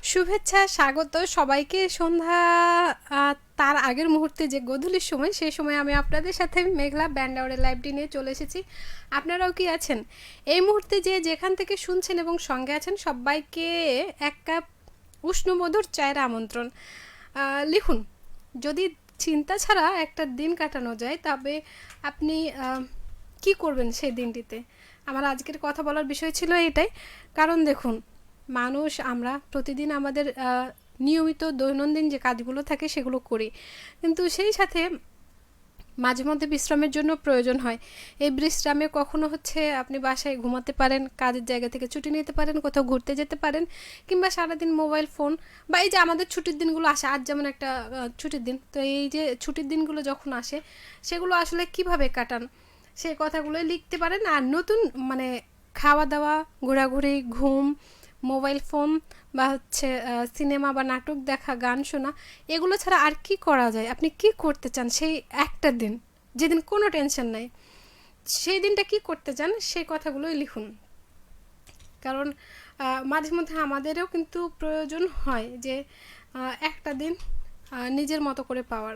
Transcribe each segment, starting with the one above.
শুভেচ্ছা, স্বাগত সবাইকে। সন্ধ্যা তার আগের মুহূর্তে যে গোধূলির সময়, সেই সময় আমি আপনাদের সাথে মেঘলা ব্যান্ডাওয়ারের লাইভটি নিয়ে চলে এসেছি। আপনারাও কি আছেন? এই মুহূর্তে যে যেখান থেকে শুনছেন এবং সঙ্গে আছেন সবাইকে এক কাপ উষ্ণমধুর চায়ের আমন্ত্রণ। লিখুন, যদি চিন্তা ছাড়া একটা দিন কাটানো যায় তবে আপনি কি করবেন সেই দিনটিতে? আমার আজকের কথা বলার বিষয় ছিল এটাই। কারণ দেখুন, মানুষ আমরা প্রতিদিন আমাদের নিয়মিত দৈনন্দিন যে কাজগুলো থাকে সেগুলো করি, কিন্তু সেই সাথে মাঝে মধ্যে বিশ্রামের জন্য প্রয়োজন হয়। এই বিশ্রামে কখনো হচ্ছে আপনি বাসায় ঘুমাতে পারেন, কাজের জায়গা থেকে ছুটি নিতে পারেন, কোথাও ঘুরতে যেতে পারেন, কিংবা সারাদিন মোবাইল ফোন বা এই যে আমাদের ছুটির দিনগুলো আসে, আজ যেমন একটা ছুটির দিন, তো এই যে ছুটির দিনগুলো যখন আসে সেগুলো আসলে কিভাবে কাটান সেই কথাগুলোই লিখতে পারেন। আর নতুন মানে খাওয়া দাওয়া, ঘোরাঘুরি, ঘুম, মোবাইল ফোন বা হচ্ছে সিনেমা বা নাটক দেখা, গান শোনা, এগুলো ছাড়া আর কি করা যায়? আপনি কি করতে চান সেই একটা দিন, যেদিন কোনো টেনশন নাই, সেই দিনটা কি করতে চান সেই কথাগুলোই লিখুন। কারণ মাঝে মধ্যে আমাদেরও কিন্তু প্রয়োজন হয় যে একটা দিন নিজের মতো করে পাওয়ার।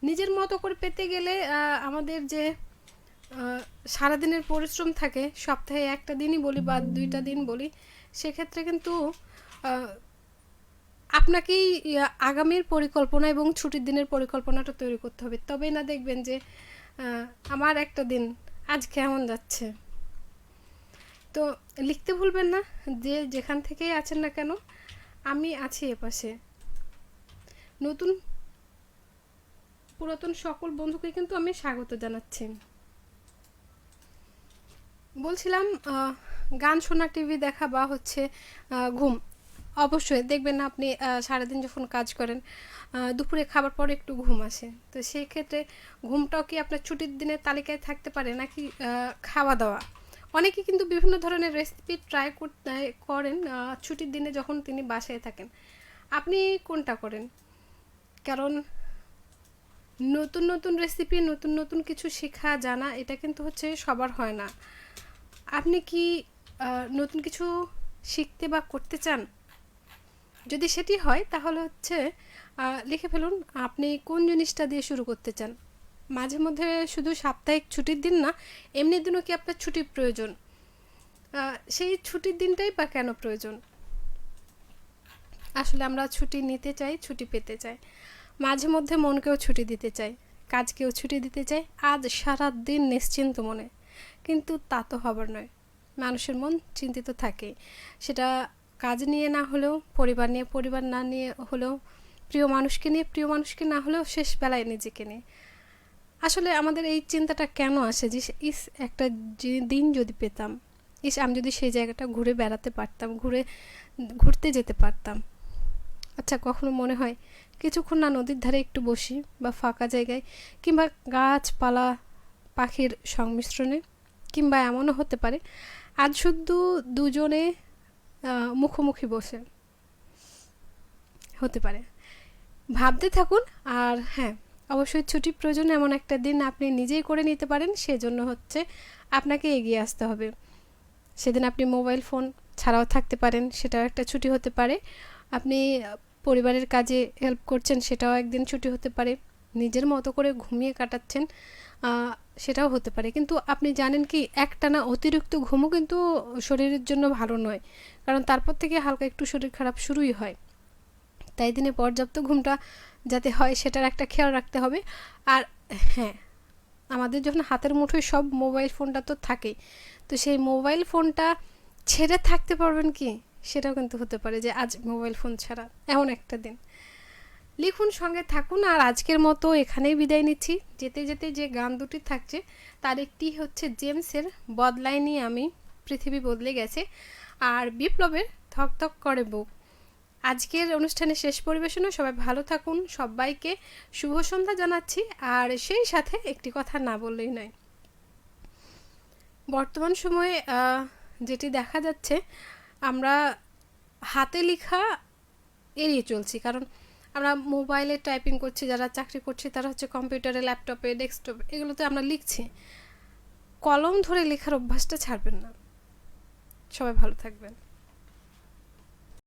নিজের মতো করে পেতে গেলে আমাদের যে সারাদিনের পরিশ্রম থাকে, সপ্তাহে একটা দিনই বলি বা 2টা দিন বলি, সেক্ষেত্রে কিন্তু আপনাকেই আগামীর পরিকল্পনা এবং ছুটির দিনের পরিকল্পনাটা তৈরি করতে হবে। তবেই না দেখবেন যে আমার একটা দিন আজ কেমন যাচ্ছে। তো লিখতে ভুলবেন না, যে যেখান থেকেই আছেন না কেন, আমি আছি এপাশে। নতুন পুরাতন সকল বন্ধুকে কিন্তু আমি স্বাগত জানাচ্ছি। বলছিলাম গান শোনা, টিভি দেখা বা হচ্ছে ঘুম। অবশ্যই দেখবেন না আপনি সারাদিন যখন কাজ করেন, দুপুরে খাবার পরে একটু ঘুম আসে, তো সেই ক্ষেত্রে ঘুমটাও কি আপনার ছুটির দিনের তালিকায় থাকতে পারে নাকি খাওয়া দাওয়া? অনেকে কিন্তু বিভিন্ন ধরনের রেসিপি ট্রাই করতে করেন ছুটির দিনে যখন তিনি বাসায় থাকেন। আপনি কোনটা করেন? কারণ নতুন নতুন রেসিপি, নতুন নতুন কিছু শেখা জানা, এটা কিন্তু হচ্ছে সবার হয় না। আপনি কি নতুন কিছু শিখতে বা করতে চান? যদি সেটি হয় তাহলে হচ্ছে লিখে ফেলুন আপনি কোন জিনিসটা দিয়ে শুরু করতে চান। মাঝে মধ্যে শুধু সাপ্তাহিক ছুটির দিন না, এমনি দিনও কি আপনার ছুটির প্রয়োজন? সেই ছুটির দিনটাই বা কেন প্রয়োজন? আসলে আমরা ছুটি নিতে চাই, ছুটি পেতে চাই, মাঝে মধ্যে মনকেও ছুটি দিতে চাই, কাজকেও ছুটি দিতে চাই, আজ সারা দিন নিশ্চিন্ত মনে। কিন্তু তা তো হবার নয়। মানুষের মন চিন্তিত থাকে, সেটা কাজ নিয়ে না হলেও, পরিবার নিয়ে, পরিবার না নিয়ে হলেও, প্রিয় মানুষকে নিয়ে, প্রিয় মানুষকে না হলেও, শেষ বেলায় নিজেকে নিয়ে। আসলে আমাদের এই চিন্তাটা কেন আসে যে ইস একটা দিন যদি পেতাম, ইস আমি যদি সেই জায়গাটা ঘুরে বেড়াতে পারতাম, ঘুরতে যেতে পারতাম। আচ্ছা, কখনো মনে হয় কিছুক্ষণ না নদীর ধারে একটু বসি, বা ফাঁকা জায়গায়, কিংবা গাছপালা, পাখির সংমিশ্রণে, কিংবা এমনও হতে পারে আজ শুধু দুজনে মুখোমুখি বসে হতে পারে। ভাবতে থাকুন। আর হ্যাঁ, অবশ্যই ছুটির প্রয়োজনে এমন একটা দিন আপনি নিজেই করে নিতে পারেন, সেজন্য হচ্ছে আপনাকে এগিয়ে আসতে হবে। সেদিন আপনি মোবাইল ফোন ছাড়াও থাকতে পারেন, সেটাও একটা ছুটি হতে পারে। আপনি পরিবারের কাজে হেল্প করছেন, সেটাও একদিন ছুটি হতে পারে। নিজের মতো করে ঘুমিয়ে কাটাচ্ছেন, সেটাও হতে পারে। কিন্তু আপনি জানেন কি, একটানা অতিরিক্ত ঘুমও কিন্তু শরীরের জন্য ভালো নয়, কারণ তারপর থেকে হালকা একটু শরীর খারাপ শুরুই হয়। তাই দিনে পর্যাপ্ত ঘুমটা যাতে হয় সেটার একটা খেয়াল রাখতে হবে। আর হ্যাঁ, আমাদের যখন হাতের মুঠোয় সব মোবাইল ফোনটা তো থাকেই, তো সেই মোবাইল ফোনটা ছেড়ে থাকতে পারবেন কি, সেটাও কিন্তু হতে পারে যে আজ মোবাইল ফোন ছাড়া এমন একটা দিন। লিখুন, সঙ্গে থাকুন। আর আজকের মতো এখানেই বিদায় নিচ্ছি। যেতে যেতে যে গান দুটি থাকছে তার একটি হচ্ছে জেমসের বদলায়নি আমি, পৃথিবী বদলে গেছে, আর বিপ্লবের ধকধক করে বুক। আজকের অনুষ্ঠানের শেষ পরিবেশনে সবাই ভালো থাকুন, সবাইকে শুভ সন্ধ্যা জানাচ্ছি। আর সেই সাথে একটি কথা না বললেই নয়, বর্তমান সময়ে যেটি দেখা যাচ্ছে, আমরা হাতে লেখা এড়িয়ে চলছি। কারণ আমরা মোবাইলে টাইপিং করছি, যারা চাকরি করছি তারা হচ্ছে কম্পিউটারে, ল্যাপটপে, ডেস্কটপে, এগুলোতে আমরা লিখছি। কলম ধরে লেখার অভ্যাসটা ছাড়বেন না। সবাই ভালো থাকবেন।